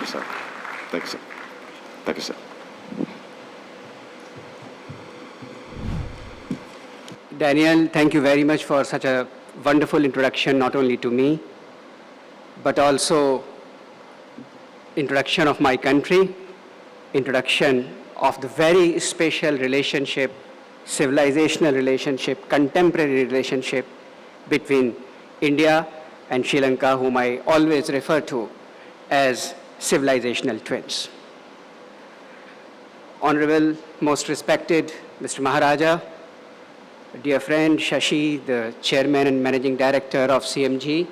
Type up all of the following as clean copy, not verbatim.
you, sir. Thank you, sir. Thank you, sir. Daniel, thank you very much for such a wonderful introduction, not only to me, but also introduction of my country, introduction of the very special relationship, civilizational relationship, contemporary relationship between India and Sri Lanka, whom I always refer to as civilizational twins. Honorable, most respected Mr. Maharaja, dear friend Shashi, the Chairman and Managing Director of CMG,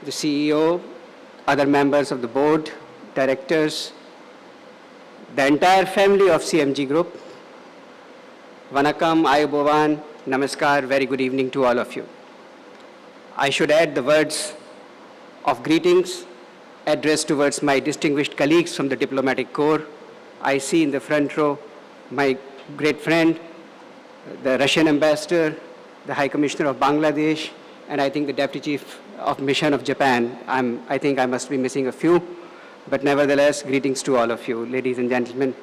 the CEO, other members of the board, directors, the entire family of CMG Group, Vanakkam, Ayubovan, Namaskar, very good evening to all of you. I should add the words of greetings addressed towards my distinguished colleagues from the diplomatic corps. I see in the front row my great friend, the Russian ambassador, the High Commissioner of Bangladesh, and I think the Deputy Chief of Mission of Japan. I think I must be missing a few, but nevertheless, greetings to all of you, ladies and gentlemen.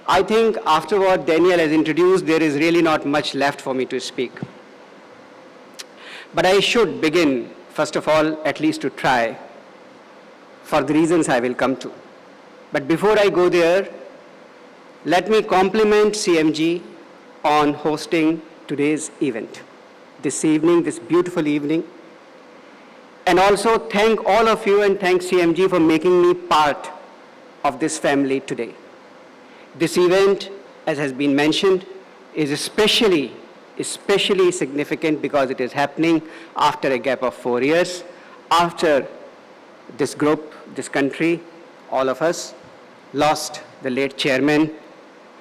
I think after what Daniel has introduced, there is really not much left for me to speak. But I should begin, first of all, at least to try, for the reasons I will come to. But before I go there, let me compliment CMG on hosting today's event, this evening, this beautiful evening, and also thank all of you and thank CMG for making me part of this family today. This event, as has been mentioned, is especially significant because it is happening after a gap of 4 years, after this group, this country, all of us, lost the late chairman,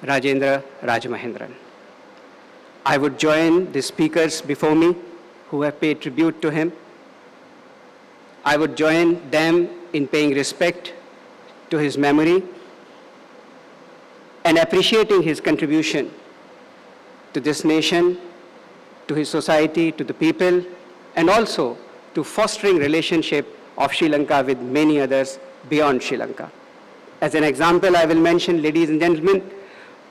Rajendra Rajamahendran. I would join the speakers before me who have paid tribute to him. I would join them in paying respect to his memory and appreciating his contribution to this nation, to his society, to the people, and also to fostering relationship of Sri Lanka with many others beyond Sri Lanka. As an example, I will mention, ladies and gentlemen,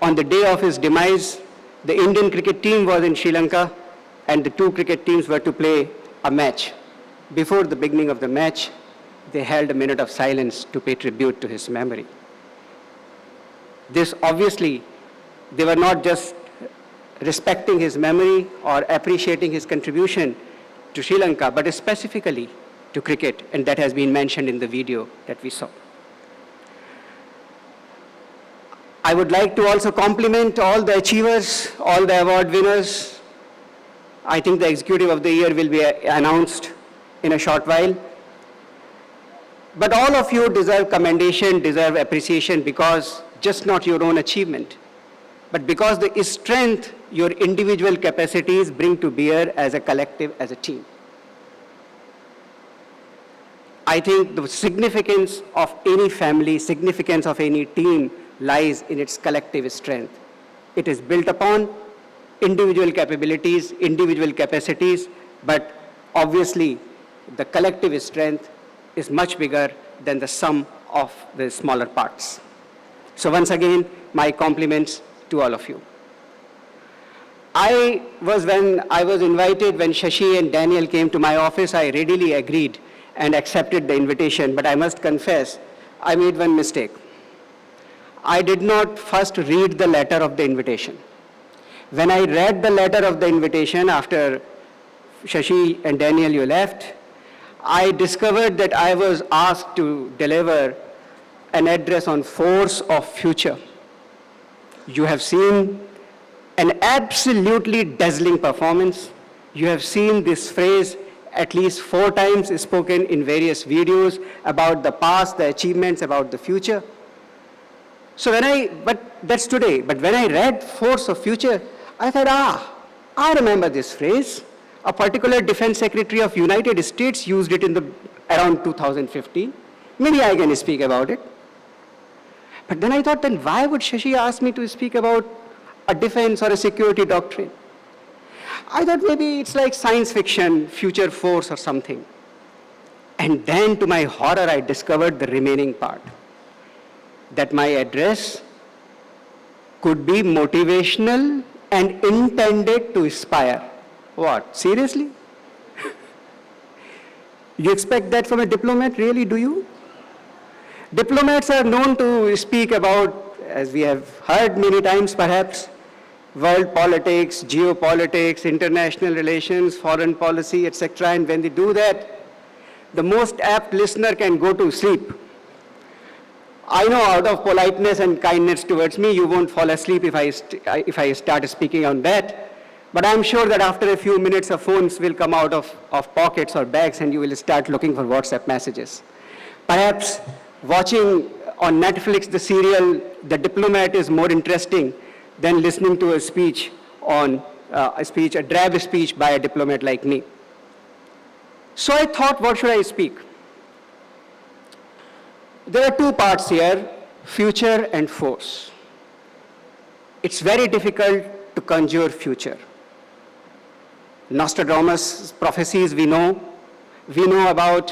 on the day of his demise, the Indian cricket team was in Sri Lanka and the two cricket teams were to play a match. Before the beginning of the match, they held a minute of silence to pay tribute to his memory. This obviously, they were not just respecting his memory or appreciating his contribution to Sri Lanka, but specifically to cricket, and that has been mentioned in the video that we saw. I would like to also compliment all the achievers, all the award winners. I think the Executive of the Year will be announced in a short while. But all of you deserve commendation, deserve appreciation because just not your own achievement, but because the strength your individual capacities bring to bear as a collective, as a team. I think the significance of any family, significance of any team lies in its collective strength. It is built upon individual capabilities, individual capacities, but obviously the collective strength is much bigger than the sum of the smaller parts. So once again, my compliments to all of you. When I was invited, when Shashi and Daniel came to my office, I readily agreed and accepted the invitation, but I must confess, I made one mistake. I did not first read the letter of the invitation. When I read the letter of the invitation after Shashi and Daniel, you left, I discovered that I was asked to deliver an address on force of future. You have seen an absolutely dazzling performance. You have seen this phrase at least 4 times spoken in various videos about the past, the achievements, about the future. So but that's today. But when I read force of future, I thought, I remember this phrase. A particular defense secretary of United States used it in around 2015. Maybe I can speak about it. But then I thought, then why would Shashi ask me to speak about a defense or a security doctrine? I thought maybe it's like science fiction, future force or something. And then to my horror, I discovered the remaining part, that my address could be motivational and intended to inspire. What, seriously? You expect that from a diplomat, really, do you? Diplomats are known to speak about, as we have heard many times perhaps, world politics, geopolitics, international relations, foreign policy, etc. And when they do that, the most apt listener can go to sleep. I know out of politeness and kindness towards me, you won't fall asleep if I start speaking on that. But I'm sure that after a few minutes, the phones will come out of pockets or bags and you will start looking for WhatsApp messages. Perhaps watching on Netflix the serial The Diplomat is more interesting than listening to a speech on a drab speech by a diplomat like me. So I thought, what should I speak? There are two parts here, future and force. It's very difficult to conjure future. Nostradamus' prophecies we know about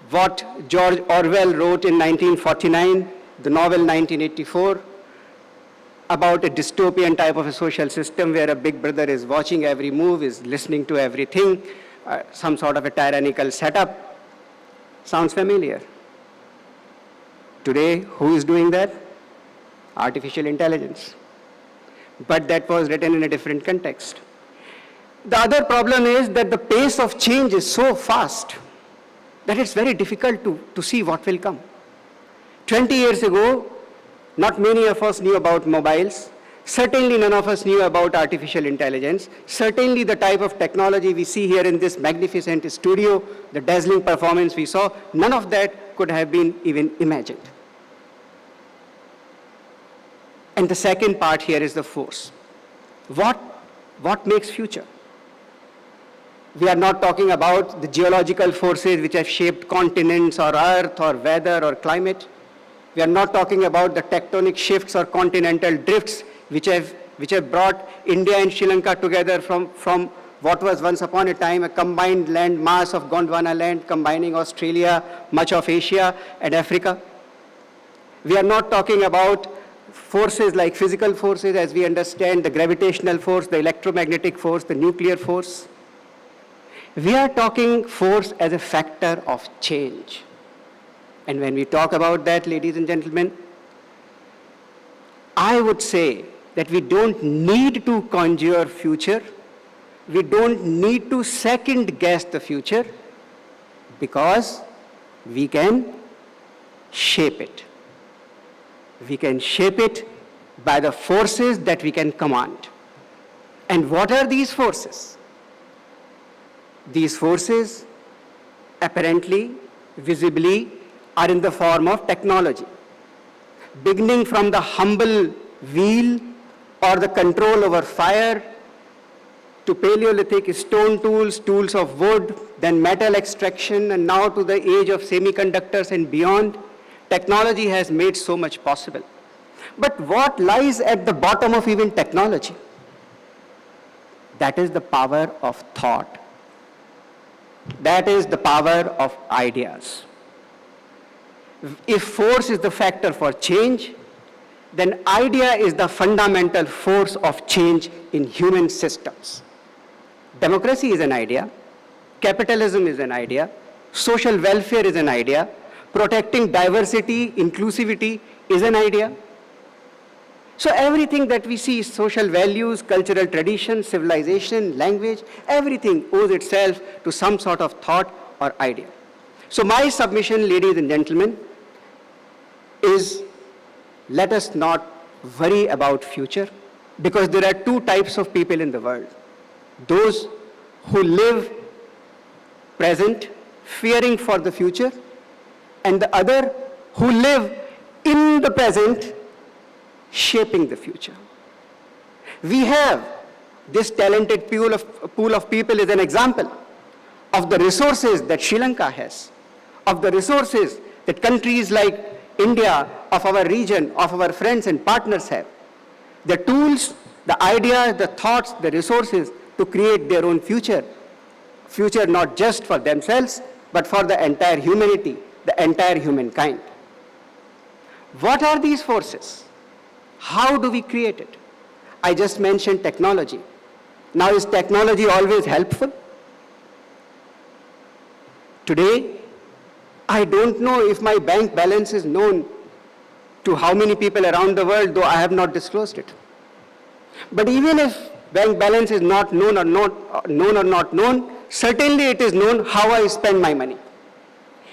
what George Orwell wrote in 1949, the novel 1984, about a dystopian type of a social system where a big brother is watching every move, is listening to everything, some sort of a tyrannical setup. Sounds familiar. Today, who is doing that? Artificial intelligence. But that was written in a different context. The other problem is that the pace of change is so fast that it's very difficult to see what will come. 20 years ago, not many of us knew about mobiles. Certainly none of us knew about artificial intelligence. Certainly the type of technology we see here in this magnificent studio, the dazzling performance we saw, none of that could have been even imagined. And the second part here is the force. What makes future? We are not talking about the geological forces which have shaped continents or earth or weather or climate. We are not talking about the tectonic shifts or continental drifts which have brought India and Sri Lanka together from what was once upon a time a combined land mass of Gondwana land, combining Australia, much of Asia and Africa. We are not talking about forces like physical forces as we understand the gravitational force, the electromagnetic force, the nuclear force. We are talking force as a factor of change. And when we talk about that, ladies and gentlemen, I would say that we don't need to conjure future. We don't need to second guess the future because we can shape it. We can shape it by the forces that we can command. And what are these forces? These forces, apparently, visibly, are in the form of technology. Beginning from the humble wheel or the control over fire, to Paleolithic stone tools, tools of wood, then metal extraction, and now to the age of semiconductors and beyond, technology has made so much possible. But what lies at the bottom of even technology? That is the power of thought. That is the power of ideas. If force is the factor for change, then idea is the fundamental force of change in human systems. Democracy is an idea, capitalism is an idea, social welfare is an idea, protecting diversity, inclusivity is an idea. So everything that we see, social values, cultural tradition, civilization, language, everything owes itself to some sort of thought or idea. So my submission, ladies and gentlemen, is let us not worry about future, because there are two types of people in the world. Those who live present, fearing for the future, and the other who live in the present, shaping the future. We have this talented pool of people is an example of the resources that Sri Lanka has, of the resources that countries like India, of our region, of our friends and partners have. The tools, the ideas, the thoughts, the resources to create their own future. Future not just for themselves, but for the entire humanity, the entire humankind. What are these forces? How do we create it? I just mentioned technology. Now, is technology always helpful? Today, I don't know if my bank balance is known to how many people around the world, though I have not disclosed it. But even if bank balance is not known or not known, certainly it is known how I spend my money.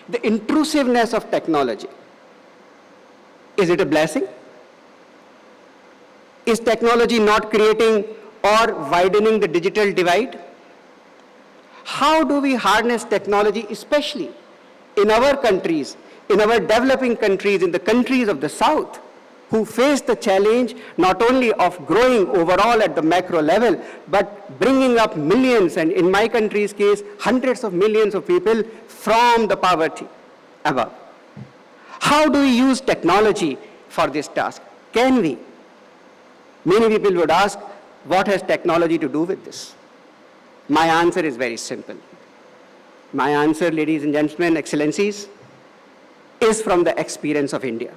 The intrusiveness of technology. Is it a blessing? Is technology not creating or widening the digital divide? How do we harness technology, especially in our countries, in our developing countries, in the countries of the South, who face the challenge not only of growing overall at the macro level, but bringing up millions, and in my country's case, hundreds of millions of people from the poverty above. How do we use technology for this task? Can we? Many people would ask, what has technology to do with this? My answer is very simple. My answer, ladies and gentlemen, excellencies, is from the experience of India.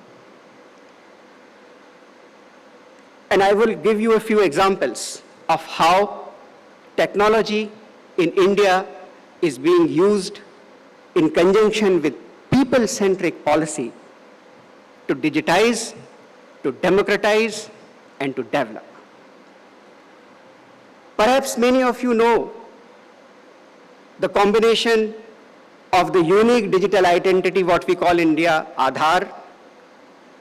And I will give you a few examples of how technology in India is being used in conjunction with people-centric policy to digitize, to democratize, and to develop. Perhaps many of you know the combination of the unique digital identity, what we call in India Aadhaar,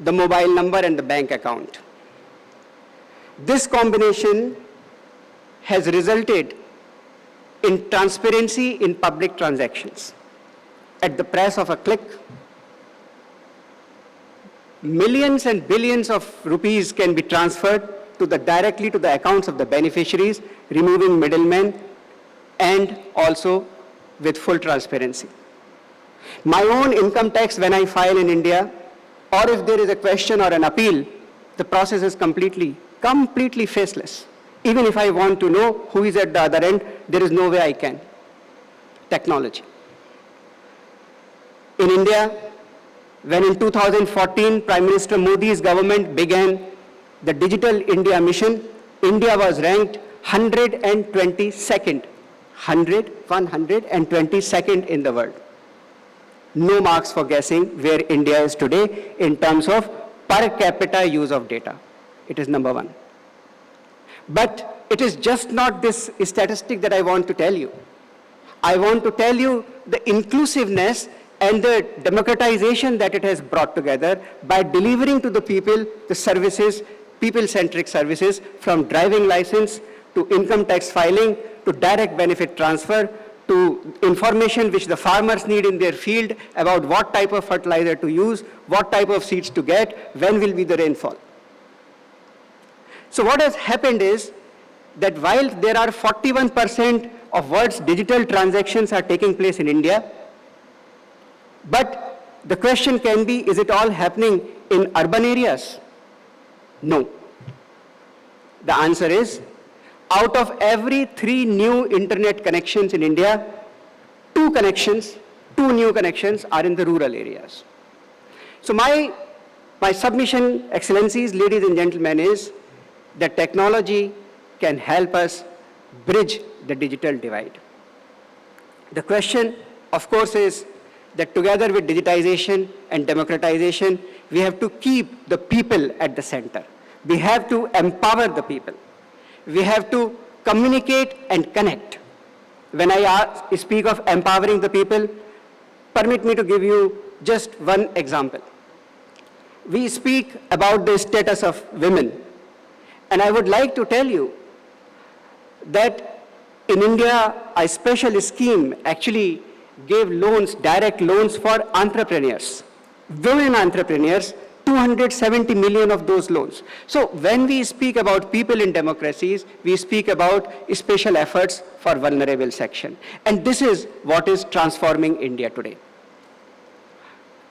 the mobile number and the bank account. This combination has resulted in transparency in public transactions. At the press of a click, millions and billions of rupees can be transferred directly to the accounts of the beneficiaries, removing middlemen and also with full transparency. My own income tax, when I file in India, or if there is a question or an appeal, the process is completely faceless. Even if I want to know who is at the other end, there is no way I can. Technology. In India, when in 2014, Prime Minister Modi's government began the Digital India mission, India was ranked 122nd, 122nd in the world. No marks for guessing where India is today in terms of per capita use of data. It is number one. But it is just not this statistic that I want to tell you. I want to tell you the inclusiveness and the democratization that it has brought together by delivering to the people the services, people-centric services, from driving license to income tax filing to direct benefit transfer to information which the farmers need in their field about what type of fertilizer to use, what type of seeds to get, when will be the rainfall. So what has happened is that while there are 41% of world's digital transactions are taking place in India, but the question can be, is it all happening in urban areas? No. The answer is, out of every 3 new internet connections in India, 2 new connections are in the rural areas. So my submission, excellencies, ladies and gentlemen, is that technology can help us bridge the digital divide. The question, of course, is that together with digitization and democratization, we have to keep the people at the center. We have to empower the people. We have to communicate and connect. When I speak of empowering the people, permit me to give you just one example. We speak about the status of women. And I would like to tell you that in India, a special scheme actually gave loans, direct loans for entrepreneurs, women entrepreneurs, 270 million of those loans. So when we speak about people in democracies, we speak about special efforts for vulnerable section. And this is what is transforming India today.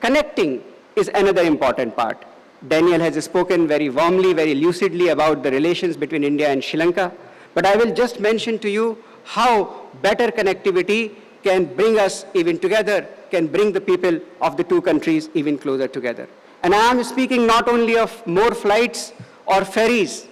Connecting is another important part. Daniel has spoken very warmly, very lucidly about the relations between India and Sri Lanka. But I will just mention to you how better connectivity can bring us even together, can bring the people of the two countries even closer together. And I am speaking not only of more flights or ferries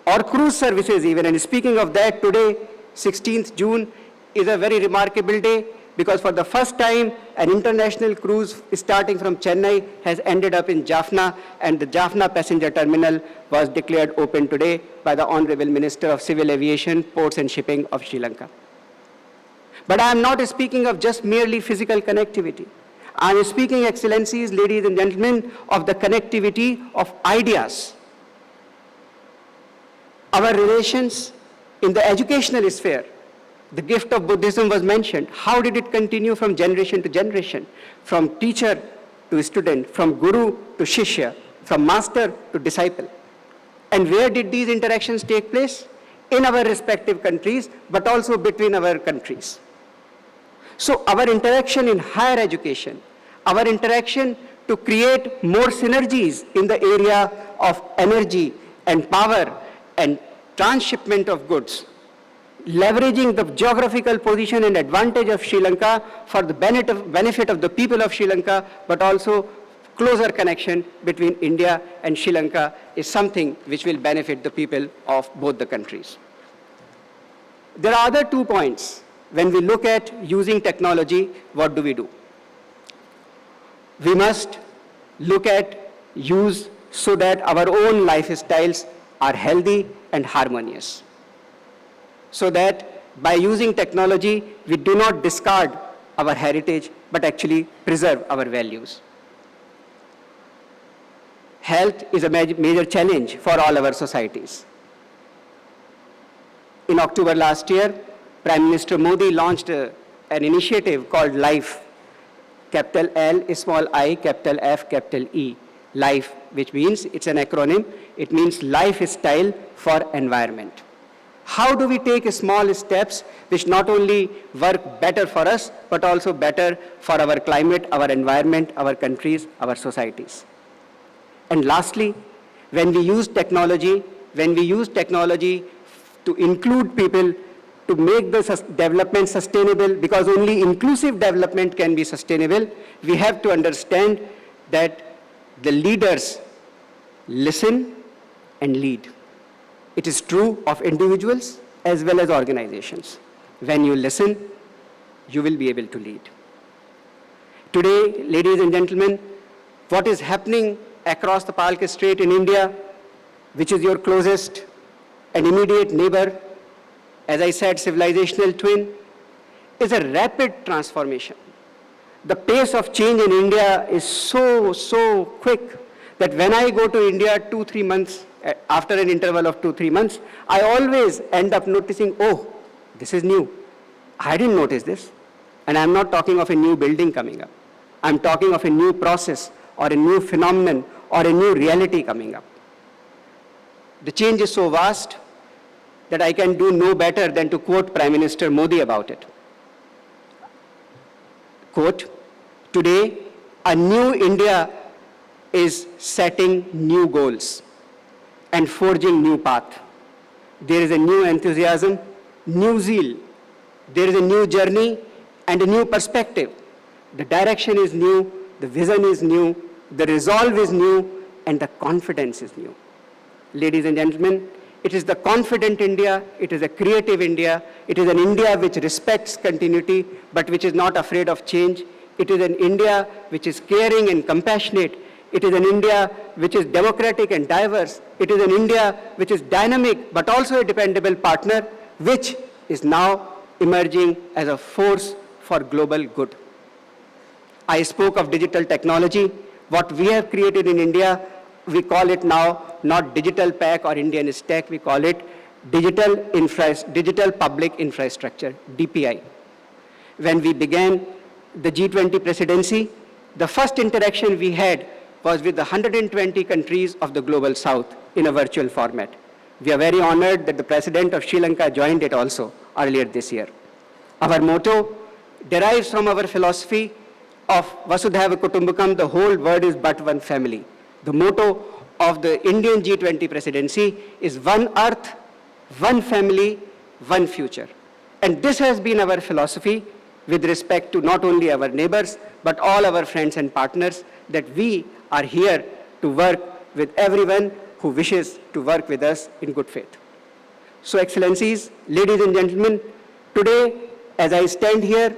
or cruise services even, and speaking of that today, 16th June, is a very remarkable day because for the first time, an international cruise starting from Chennai has ended up in Jaffna, and the Jaffna passenger terminal was declared open today by the Honorable Minister of Civil Aviation, Ports and Shipping of Sri Lanka. But I am not speaking of just merely physical connectivity. I am speaking, Excellencies, ladies and gentlemen, of the connectivity of ideas. Our relations in the educational sphere, the gift of Buddhism was mentioned. How did it continue from generation to generation? From teacher to student, from guru to shishya, from master to disciple. And where did these interactions take place? In our respective countries, but also between our countries. So our interaction in higher education, our interaction to create more synergies in the area of energy and power and transshipment of goods, leveraging the geographical position and advantage of Sri Lanka for the benefit of the people of Sri Lanka, but also closer connection between India and Sri Lanka is something which will benefit the people of both the countries. There are other 2 points. When we look at using technology, what do? We must look at use so that our own lifestyles are healthy and harmonious. So that by using technology, we do not discard our heritage, but actually preserve our values. Health is a major challenge for all our societies. In October last year, Prime Minister Modi launched an initiative called LIFE, capital L, small I, capital F, capital E, LIFE, which means, it's an acronym, it means lifestyle for environment. How do we take small steps which not only work better for us, but also better for our climate, our environment, our countries, our societies? And lastly, when we use technology to include people, to make the development sustainable, because only inclusive development can be sustainable, we have to understand that the leaders listen and lead. It is true of individuals as well as organizations. When you listen, you will be able to lead. Today, ladies and gentlemen, what is happening across the Palk Strait in India, which is your closest and immediate neighbor, as I said, civilizational twin, is a rapid transformation. The pace of change in India is so quick that when I go to India 2-3 months, after an interval of 2-3 months, I always end up noticing, oh, this is new. I didn't notice this. And I'm not talking of a new building coming up. I'm talking of a new process or a new phenomenon or a new reality coming up. The change is so vast that I can do no better than to quote Prime Minister Modi about it. Quote, today, a new India is setting new goals and forging new path. There is a new enthusiasm, new zeal. There is a new journey and a new perspective. The direction is new, the vision is new, the resolve is new, and the confidence is new. Ladies and gentlemen, it is the confident India, it is a creative India, it is an India which respects continuity, but which is not afraid of change. It is an India which is caring and compassionate. It is an India which is democratic and diverse. It is an India which is dynamic, but also a dependable partner, which is now emerging as a force for global good. I spoke of digital technology. What we have created in India, we call it now not digital pack or Indian stack, we call it digital public infrastructure, DPI. When we began the G20 presidency, the first interaction we had was with the 120 countries of the Global South in a virtual format. We are very honored that the President of Sri Lanka joined it also earlier this year. Our motto derives from our philosophy of Vasudhaiva Kutumbakam, the whole world is but one family. The motto of the Indian G20 presidency is one earth, one family, one future. And this has been our philosophy with respect to not only our neighbors, but all our friends and partners, that we are here to work with everyone who wishes to work with us in good faith. So, Excellencies, ladies and gentlemen, today, as I stand here,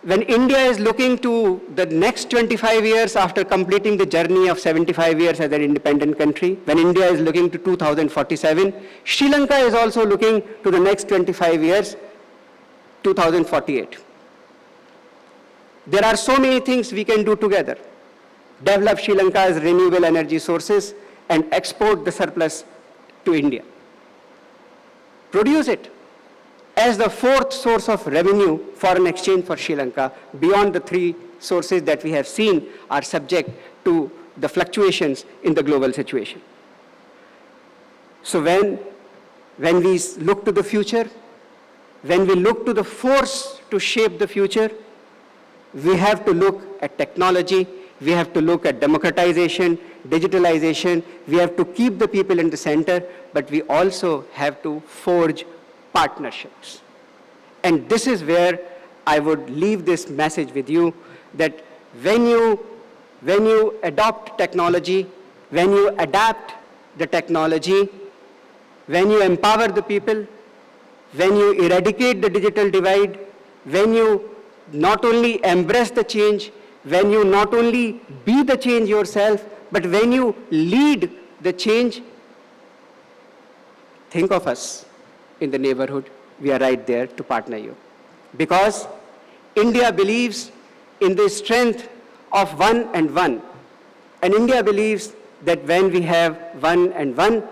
when India is looking to the next 25 years after completing the journey of 75 years as an independent country, when India is looking to 2047, Sri Lanka is also looking to the next 25 years, 2048. There are so many things we can do together. Develop Sri Lanka's renewable energy sources and export the surplus to India. Produce it as the fourth source of revenue, foreign exchange for Sri Lanka, beyond the three sources that we have seen are subject to the fluctuations in the global situation. So when we look to the future, when we look to the force to shape the future, we have to look at technology, we have to look at democratization, digitalization, we have to keep the people in the center, but we also have to forge partnerships. And this is where I would leave this message with you, that when you adopt technology, when you adapt the technology, when you empower the people, when you eradicate the digital divide, when you not only embrace the change, when you not only be the change yourself, but when you lead the change, think of us in the neighborhood. We are right there to partner you. Because India believes in the strength of one and one. And India believes that when we have one and one,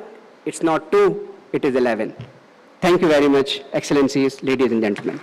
it's not two, it is 11. Thank you very much, Excellencies, ladies and gentlemen.